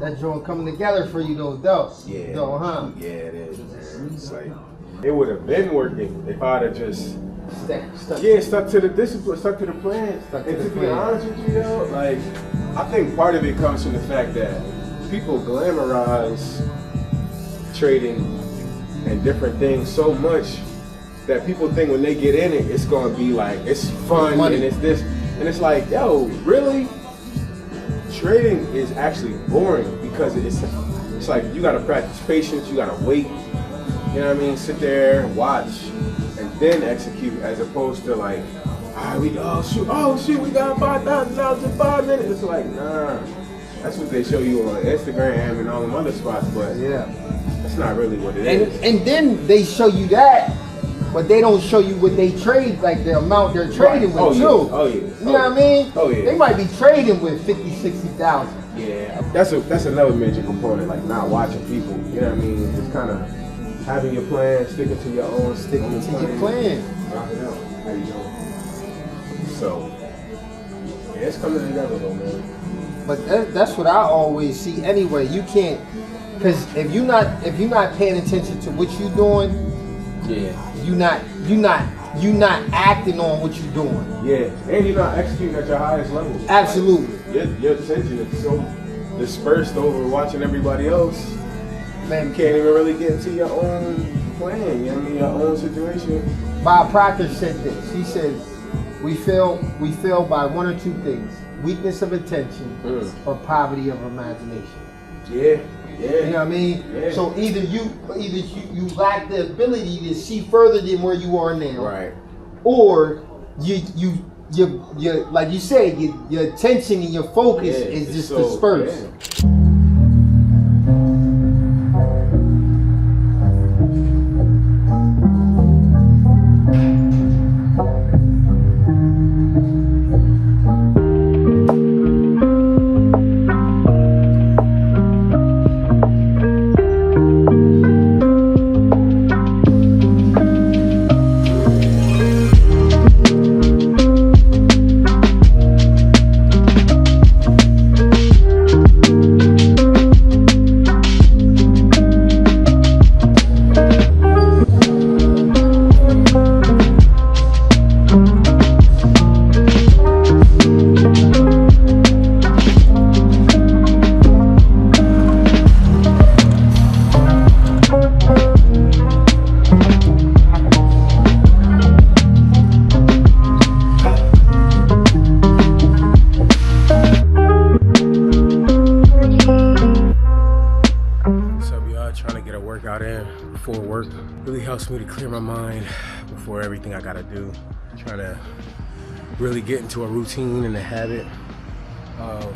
that joint coming together for you though. Yeah. Though, huh? Yeah, it is, man. It's like, it would have been working if I'd have just stuck to the discipline, stuck to the plan. And to be honest with you, yo, like, I think part of it comes from the fact that people glamorize trading and different things so much that people think when they get in it, it's gonna be like, it's fun and it's this. And it's like, yo, really? Trading is actually boring because it's like you gotta practice patience, you gotta wait, you know what I mean? Sit there, watch, and then execute, as opposed to like, we shoot, we got $5,000 in 5 minutes. It's like, nah, that's what they show you on Instagram and all them other spots, but yeah, that's not really what it is. And then they show you that, but they don't show you what they trade, like the amount they're trading with too. Oh yeah. You know what I mean? Oh yeah. They might be trading with 50, 60,000. Yeah, that's another major component, like not watching people. You know what I mean? Just kind of having your plan, sticking to your own, sticking to your plan. Rock it out. How you doing? So, yeah, it's coming together though, man. But that's what I always see anyway. You can't, because if you're not paying attention to what you're doing, you're not acting on what you're doing. Yeah, and you're not executing at your highest level. Absolutely. Like, your attention is so dispersed over watching everybody else. Man, you can't even really get into your own plan. You know what I mean? Your own situation. Bob Proctor said this. He said, "We fail by one or two things: weakness of attention or poverty of imagination." Yeah. Yeah. You know what I mean? Yeah. So either you lack the ability to see further than where you are now, right? Or you like you said, your attention and your focus is just dispersed. Yeah. Before work really helps me to clear my mind before everything I gotta do. Trying to really get into a routine and a habit of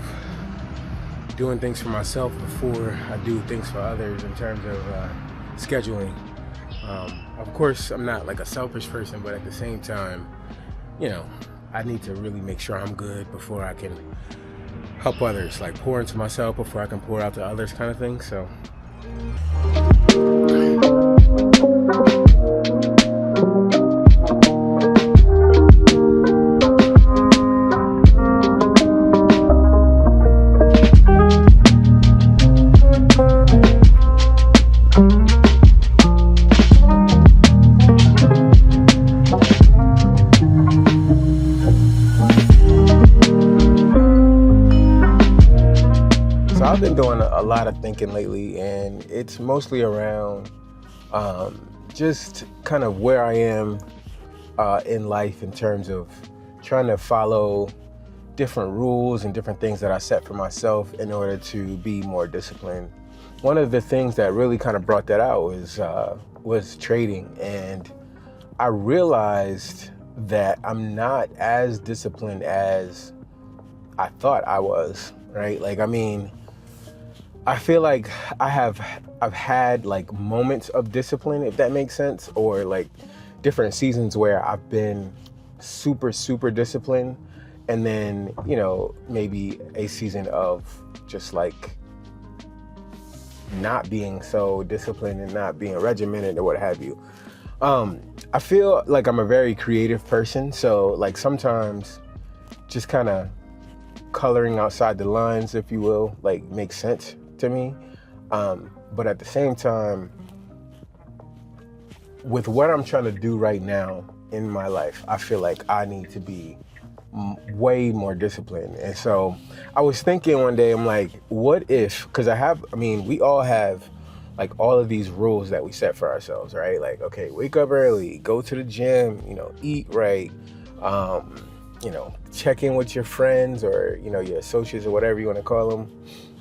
doing things for myself before I do things for others in terms of scheduling. Of course, I'm not like a selfish person, but at the same time, you know, I need to really make sure I'm good before I can help others, like pour into myself before I can pour out to others kind of thing, so. I've been doing a lot of thinking lately, and it's mostly around just kind of where I am in life in terms of trying to follow different rules and different things that I set for myself in order to be more disciplined. One of the things that really kind of brought that out was trading, and I realized that I'm not as disciplined as I thought I was, right? Like, I mean, I feel like I've had like moments of discipline, if that makes sense, or like different seasons where I've been super, super disciplined, and then, you know, maybe a season of just like not being so disciplined and not being regimented or what have you. I feel like I'm a very creative person, so like sometimes just kind of coloring outside the lines, if you will, like makes sense. to me. But at the same time, with what I'm trying to do right now in my life, I feel like I need to be way more disciplined. And so I was thinking one day, I'm like, what if, because we all have like all of these rules that we set for ourselves, right? Like, okay, wake up early, go to the gym, eat right, check in with your friends or, your associates or whatever you want to call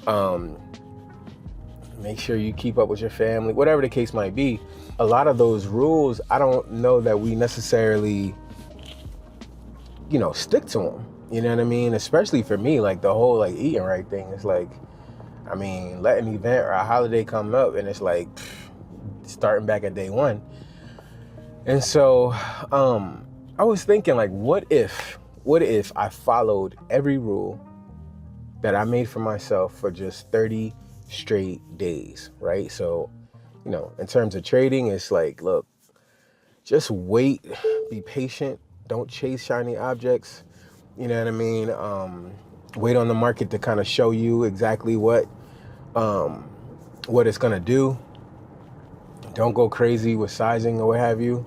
them. Make sure you keep up with your family, whatever the case might be. A lot of those rules, I don't know that we necessarily, stick to them. You know what I mean? Especially for me, like the whole like eating right thing. It's like, let an event or a holiday come up and it's like starting back at day one. And so I was thinking like, what if I followed every rule that I made for myself for just 30 straight days, right? So, in terms of trading, it's like, look, just wait, be patient, don't chase shiny objects, you know what I mean? Wait on the market to kind of show you exactly what it's gonna do. Don't go crazy with sizing or what have you.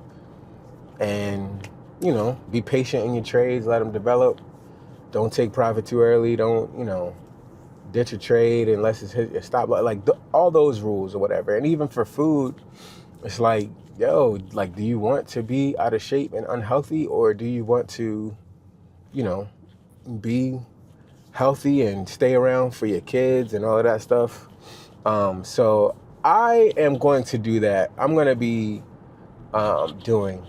And, be patient in your trades, let them develop. Don't take profit too early. Don't, ditch a trade unless it's hit your stop loss, like all those rules or whatever. And even for food, it's like, do you want to be out of shape and unhealthy, or do you want to, be healthy and stay around for your kids and all of that stuff? So I am going to do that. I'm going to be doing,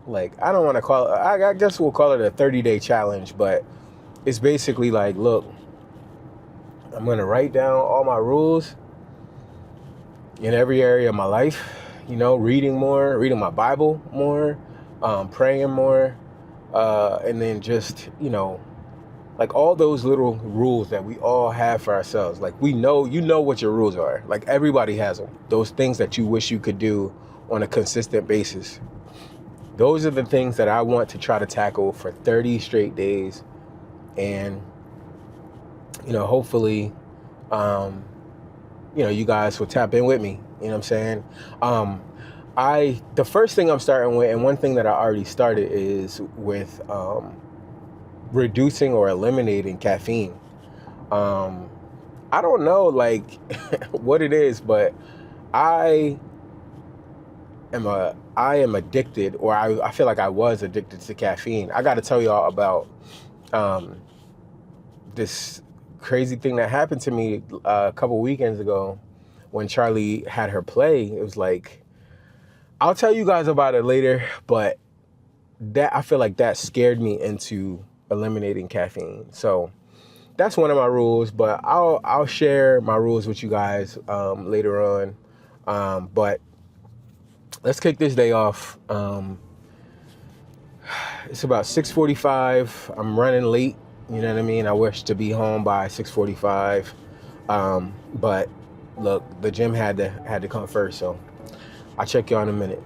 like, I don't want to call it, I guess we'll call it a 30-day challenge, but it's basically like, look, I'm going to write down all my rules in every area of my life, reading my Bible more, praying more, and then just, like all those little rules that we all have for ourselves. Like we know, what your rules are. Like everybody has them. Those things that you wish you could do on a consistent basis. Those are the things that I want to try to tackle for 30 straight days. And hopefully, you guys will tap in with me. You know what I'm saying? The first thing I'm starting with, and one thing that I already started, is with reducing or eliminating caffeine. I don't know, like, what it is, but I am addicted, or I feel like I was addicted to caffeine. I got to tell y'all about this crazy thing that happened to me a couple weekends ago when Charlie had her play. It was like, I'll tell you guys about it later, but that, I feel like that scared me into eliminating caffeine. So that's one of my rules, but I'll share my rules with you guys later on. But let's kick this day off. It's about 6:45. I'm running late. You know what I mean? I wish to be home by 6:45. But look, the gym had to come first, so I'll check y'all in a minute.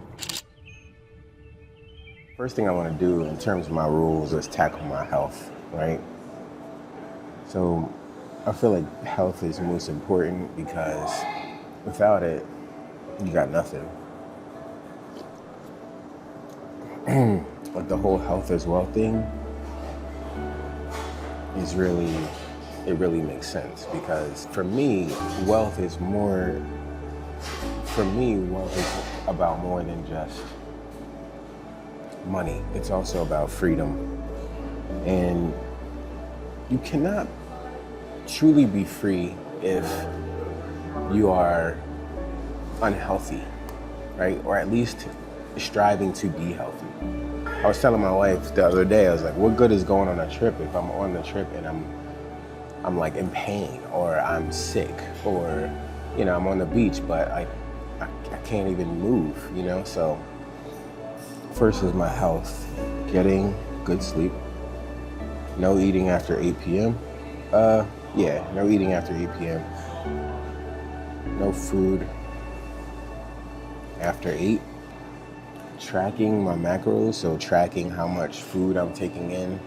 First thing I want to do in terms of my rules is tackle my health, right? So I feel like health is most important because without it, you got nothing. Like the whole health is wealth thing is really makes sense, because for me, wealth is about more than just money. It's also about freedom. And you cannot truly be free if you are unhealthy, right? Or at least striving to be healthy. I was telling my wife the other day, I was like, what good is going on a trip if I'm on the trip and I'm like in pain, or I'm sick, or, I'm on the beach, but I can't even move, So first is my health, getting good sleep, no eating after 8 p.m. No eating after 8 p.m. No food after 8. Tracking my macros, so tracking how much food I'm taking in,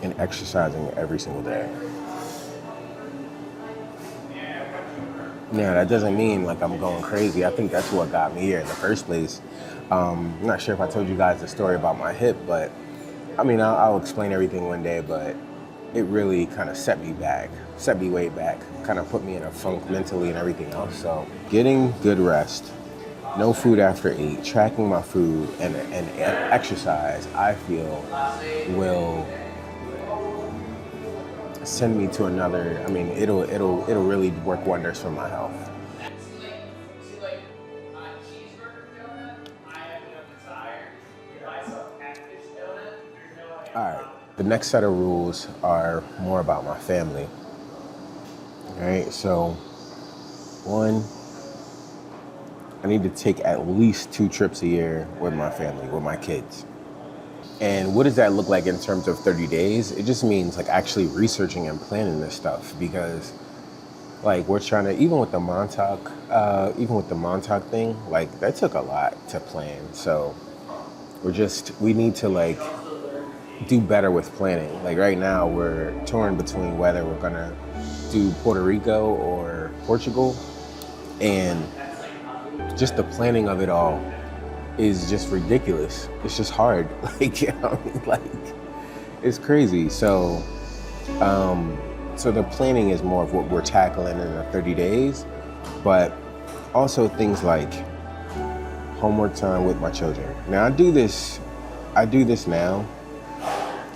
and exercising every single day. Yeah, that doesn't mean like I'm going crazy. I think that's what got me here in the first place. I'm not sure if I told you guys the story about my hip, but I mean, I'll explain everything one day, but it really kind of set me way back, kind of put me in a funk mentally and everything else. So getting good rest, no food after 8, tracking my food, and exercise, I feel will send me to another. I mean, it'll really work wonders for my health. All right. The next set of rules are more about my family. All right. So, one, I need to take at least 2 trips a year with my family, with my kids. And what does that look like in terms of 30 days? It just means like actually researching and planning this stuff, because like we're trying to, even with the Montauk thing, like that took a lot to plan. So we need to like do better with planning. Like right now we're torn between whether we're gonna do Puerto Rico or Portugal, and just the planning of it all is just ridiculous. It's just hard. Like, you know, like it's crazy. So the planning is more of what we're tackling in the 30 days, but also things like homework time with my children. Now I do this now,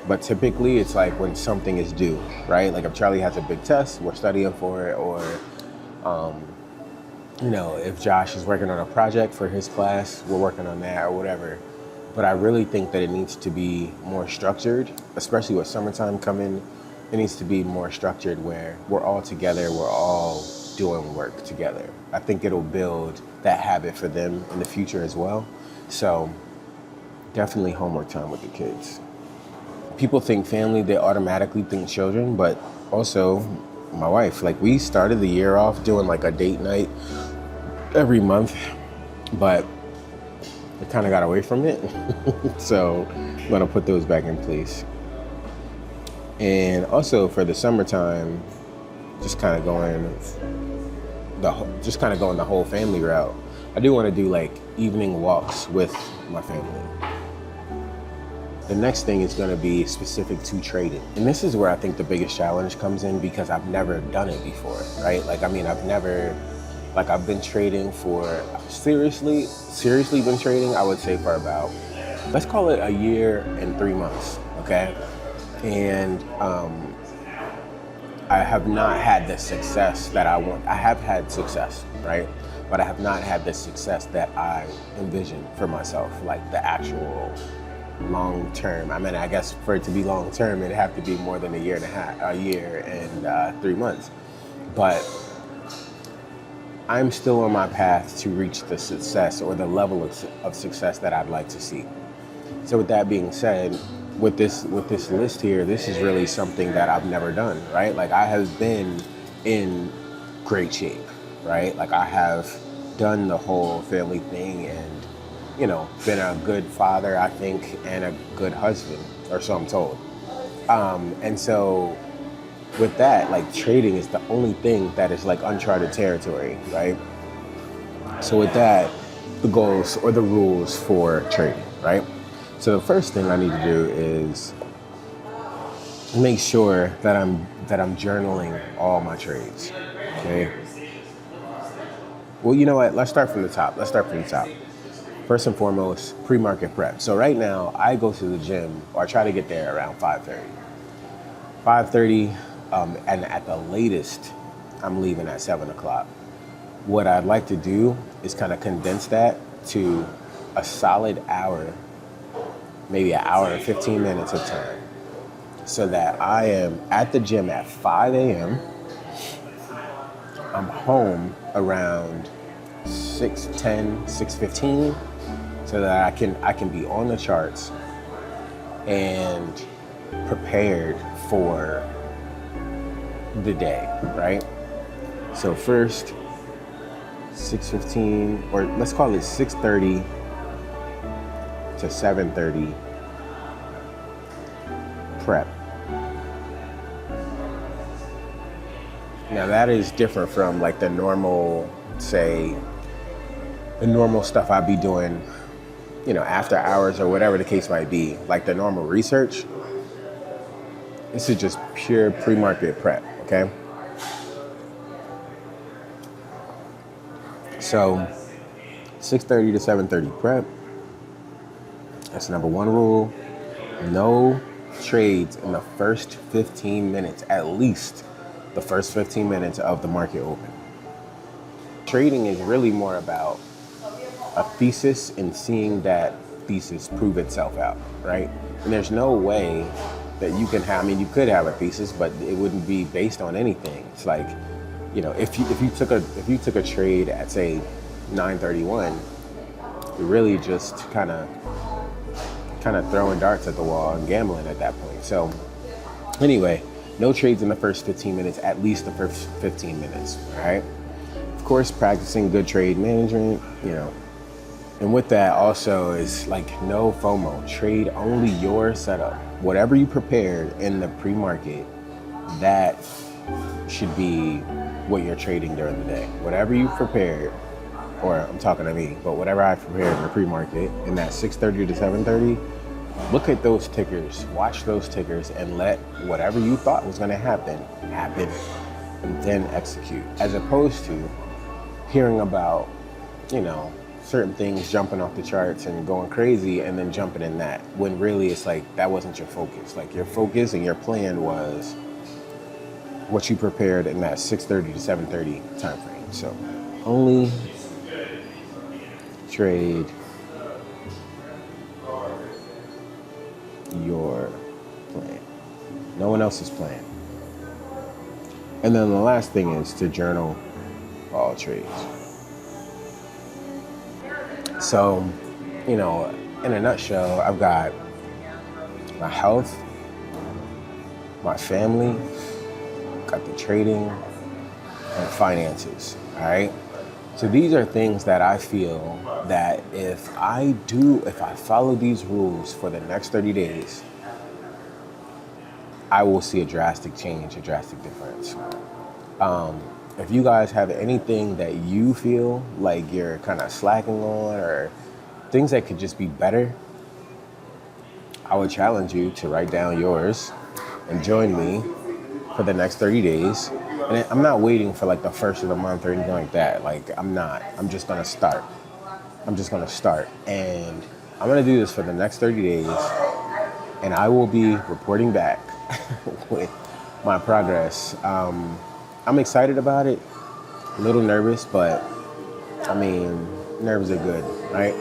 but typically it's like when something is due, right? Like if Charlie has a big test, we're studying for it, or you know, if Josh is working on a project for his class, we're working on that or whatever. But I really think that it needs to be more structured, especially with summertime coming. It needs to be more structured where we're all together, we're all doing work together. I think it'll build that habit for them in the future as well. So definitely homework time with the kids. People think family, they automatically think children, but also my wife. Like we started the year off doing like a date night every month, but I kind of got away from it. So I'm gonna put those back in place. And also for the summertime, just kind of going the whole family route. I do want to do like evening walks with my family. The next thing is going to be specific to trading. And this is where I think the biggest challenge comes in, because I've never done it before, right? Like, I mean, I've been trading for, seriously been trading, I would say for about, let's call it a year and 3 months, okay? And I have not had the success that I want. I have had success, right? But I have not had the success that I envisioned for myself, like the actual long term. I mean, I guess for it to be long term, it'd have to be more than a year and 3 months. But I'm still on my path to reach the success or the level of success that I'd like to see. So with that being said, with this list here, this is really something that I've never done, right? Like I have been in great shape, right? Like I have done the whole family thing and, you know, been a good father, I think, and a good husband, or so I'm told. And so with that, like trading is the only thing that is like uncharted territory, right? So with that, the goals or the rules for trading, right? So the first thing I need to do is make sure that I'm journaling all my trades, okay? Well, you know what? Let's start from the top. First and foremost, pre-market prep. So right now, I go to the gym, or I try to get there around 5:30. 5:30, and at the latest, I'm leaving at 7 o'clock. What I'd like to do is kind of condense that to a solid hour, maybe an hour and 15 minutes of time, so that I am at the gym at 5 a.m. I'm home around 6:10, 6:15, so that I can be on the charts and prepared for the day, right? So first, 6:15, or let's call it 6:30 to 7:30 prep. Now that is different from like the normal, say, the normal stuff I'd be doing, you know, after hours or whatever the case might be, like the normal research. This is just pure pre-market prep, okay? So 6:30 to 7:30 prep. That's number one rule. No trades in the first 15 minutes, at least the first 15 minutes of the market open. Trading is really more about a thesis and seeing that thesis prove itself out, right? And there's no way that you can have, I mean, you could have a thesis, but it wouldn't be based on anything. It's like, you know, if you took a trade at say 9:31, you're really just kind of throwing darts at the wall and gambling at that point. So anyway, no trades in the first 15 minutes, at least the first 15 minutes, all right? Of course, practicing good trade management, you know, and with that also is like no FOMO. Trade only your setup. Whatever you prepared in the pre-market, that should be what you're trading during the day. Whatever you prepared, or I'm talking to me, but whatever I prepared in the pre-market in that 6:30 to 7:30, look at those tickers, watch those tickers, and let whatever you thought was going to happen, and then execute. As opposed to hearing about, you know, certain things jumping off the charts and going crazy and then jumping in that, when really it's like that wasn't your focus. Like your focus and your plan was what you prepared in that 6:30 to 7:30 time frame. So only trade your plan, no one else's plan. And then the last thing is to journal all trades. So, you know, in a nutshell, I've got my health, my family, got the trading, and finances, all right? So these are things that I feel that if I follow these rules for the next 30 days, I will see a drastic change, a drastic difference. If you guys have anything that you feel like you're kind of slacking on or things that could just be better, I would challenge you to write down yours and join me for the next 30 days. And I'm not waiting for like the first of the month or anything like that. Like I'm not. I'm just going to start. And I'm going to do this for the next 30 days. And I will be reporting back with my progress. I'm excited about it, a little nervous, but I mean, nerves are good, right?